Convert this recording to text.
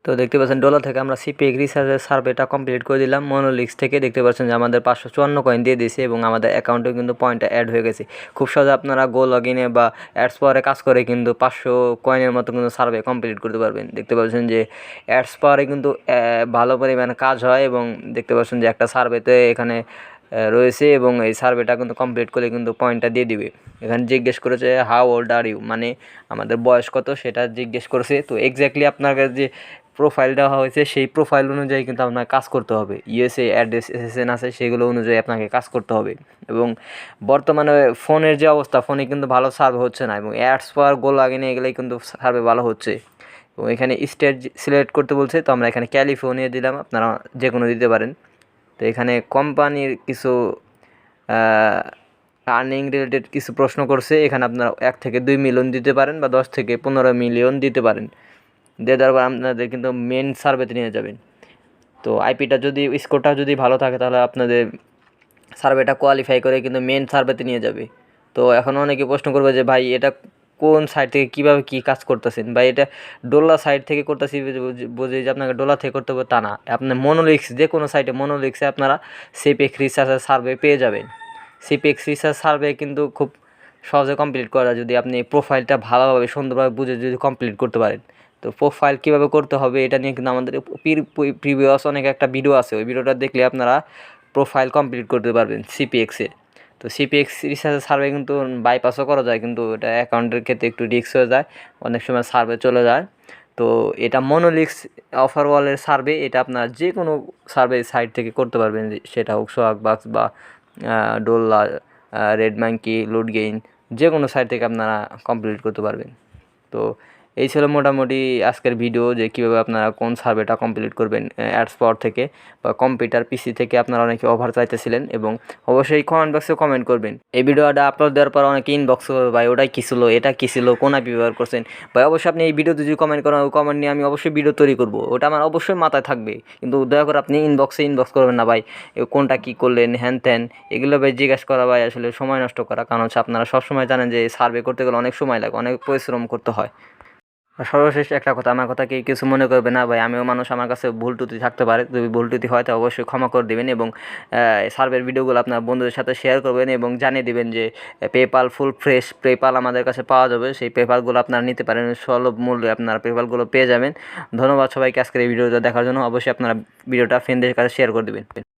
তো দেখতে পাচ্ছেন ডলার থেকে আমরা সিপিএক্স রিসার্চের সার্ভেটা কমপ্লিট করে দিলাম। মনোলিক্স থেকে দেখতে পাচ্ছেন যে আমাদের 554 কয়েন দিয়ে দিয়েছে এবং আমাদের অ্যাকাউন্টেও কিন্তু পয়েন্টটা অ্যাড হয়ে গেছে। খুব সহজে আপনারা গো লগ ইনে বা অ্যাডস পাওয়ারে কাজ করে কিন্তু 500 কয়েনের মতো কিন্তু সার্ভে কমপ্লিট করতে পারবেন। দেখতে পাচ্ছেন যে অ্যাডস পাওয়ারে কিন্তু ভালো পরিমাণে কাজ হয় এবং দেখতে পাচ্ছেন যে একটা সার্ভেতে এখানে রয়েছে এবং এই সার্ভেটা কিন্তু কমপ্লিট করলে কিন্তু পয়েন্টটা দিয়ে দিবে। এখানে জিজ্ঞেস করেছে হাউ ওল্ড আর ইউ, মানে আমাদের বয়স কত সেটা জিজ্ঞেস করেছে। তো এক্স্যাক্টলি আপনার কাছে যে প্রোফাইল দেওয়া হয়েছে সেই প্রোফাইল অনুযায়ী কিন্তু আপনাকে কাজ করতে হবে। ইউএসএ অ্যাড্রেস এসএসএন আছে সেগুলো অনুযায়ী আপনাকে কাজ করতে হবে। এবং বর্তমানে ফোনের যে অবস্থা, ফোনে কিন্তু ভালো সার্ভে হচ্ছে না এবং অ্যাডস পাওয়ার গোল আগে নিয়ে গেলেই কিন্তু সার্ভে ভালো হচ্ছে। এবং এখানে স্টেট সিলেক্ট করতে বলছে, তো আমরা এখানে ক্যালিফোর্নিয়া দিলাম, আপনারা যে কোনো দিতে পারেন। তো এখানে কোম্পানির কিছু আর্নিং রিলেটেড কিছু প্রশ্ন করছে, এখানে আপনারা 1 থেকে 2 মিলিয়ন দিতে পারেন বা 10 থেকে 15 মিলিয়ন দিতে পারেন। দিয়ে দেওয়ার পর আপনাদের কিন্তু মেন সার্ভেতে নিয়ে যাবেন। তো আইপিটা যদি স্কোরটা যদি ভালো থাকে তাহলে আপনাদের সার্ভেটা কোয়ালিফাই করে কিন্তু মেন সার্ভেতে নিয়ে যাবে। তো এখন অনেকে প্রশ্ন করবে যে ভাই এটা কোন সাইট থেকে কীভাবে কী কাজ করতেছেন, বা এটা ডোল্লা সাইট থেকে করতেছি বুঝে যে আপনাকে ডোল্লা থেকে করতে হবে তা না। আপনার মনোলিক্স যে কোনো সাইটে মনোলিক্সে আপনারা সিপিএক্স রিসার্চের সার্ভে পেয়ে যাবেন। সিপিএক্স রিসার্চ সার্ভে কিন্তু খুব সহজে কমপ্লিট করা যদি আপনি প্রোফাইলটা ভালোভাবে সুন্দরভাবে বুঝে যদি কমপ্লিট করতে পারেন। তো প্রোফাইল কীভাবে করতে হবে এটা নিয়ে কিন্তু আমাদের প্রিভিয়াস অনেক একটা ভিডিও আছে, ওই ভিডিওটা দেখলে আপনারা প্রোফাইল কমপ্লিট করতে পারবেন সিপিএক্সে। তো সিপিএক্স রিসার্চের সার্ভে কিন্তু বাইপাসও করা যায়, কিন্তু এটা অ্যাকাউন্টের ক্ষেত্রে একটু রিস্ক হয়ে যায়, অনেক সময় সার্ভে চলে যায়। তো এটা মনোলিক্স অফার ওয়ালের সার্ভে, এটা আপনার যে কোনো সার্ভে সাইট থেকে করতে পারবেন, সেটা হোক সোহাগবাক্স বা ডোল্লা, রেড মাঙ্কি, লুড গেইন, যে কোনো সাইট থেকে আপনারা কমপ্লিট করতে পারবেন। তো এই ছিল মোটামুটি আজকের ভিডিও, যে কীভাবে আপনারা কোন সার্ভেটা কমপ্লিট করবেন অ্যাডস পাওয়ার থেকে বা কম্পিউটার পিসি থেকে। আপনারা অনেকে অফার চাইতেছিলেন এবং অবশ্যই কমেন্ট বক্সে কমেন্ট করবেন। এই ভিডিওটা আপলোড দেওয়ার পর অনেকে ইনবক্স করবে, ভাই ওটাই কী ছিল, এটা কী ছিল, কোন অ্যাপ ব্যবহার করছেন। ভাই অবশ্যই আপনি এই ভিডিওতে যদি কমেন্ট করেন, ওই কমেন্ট নিয়ে আমি অবশ্যই ভিডিও তৈরি করবো, ওটা আমার অবশ্যই মাথায় থাকবে। কিন্তু দয়া করে আপনি ইনবক্স করবেন না ভাই, কোনটা কী করলেন হ্যান ত্যান, এগুলো ভাই জিজ্ঞাসা করা ভাই আসলে সময় নষ্ট করা। কারণ হচ্ছে আপনারা সবসময় জানেন যে সার্ভে করতে গেলে অনেক সময় লাগে, অনেক পরিশ্রম করতে হয়। সর্বশেষ একটা কথা, আমার কথা কিছু মনে করবে না ভাই, আমিও মানুষ, আমার কাছে ভুল ত্রুটি থাকতে পারে। যদি ভুল ত্রুটি হয় তো অবশ্যই ক্ষমা করে দেবেন এবং সার্ভের ভিডিওগুলো আপনার বন্ধুদের সাথে শেয়ার করবেন এবং জানিয়ে দেবেন যে পেপাল ফুল ফ্রেশ পেপাল আমাদের কাছে পাওয়া যাবে। সেই পেপালগুলো আপনারা নিতে পারেন, সুলভ মূল্যে আপনারা পেপালগুলো পেয়ে যাবেন। ধন্যবাদ সবাইকে আজকের এই ভিডিওটা দেখার জন্য। অবশ্যই আপনারা ভিডিওটা ফ্রেন্ডদের কাছে শেয়ার করে দেবেন।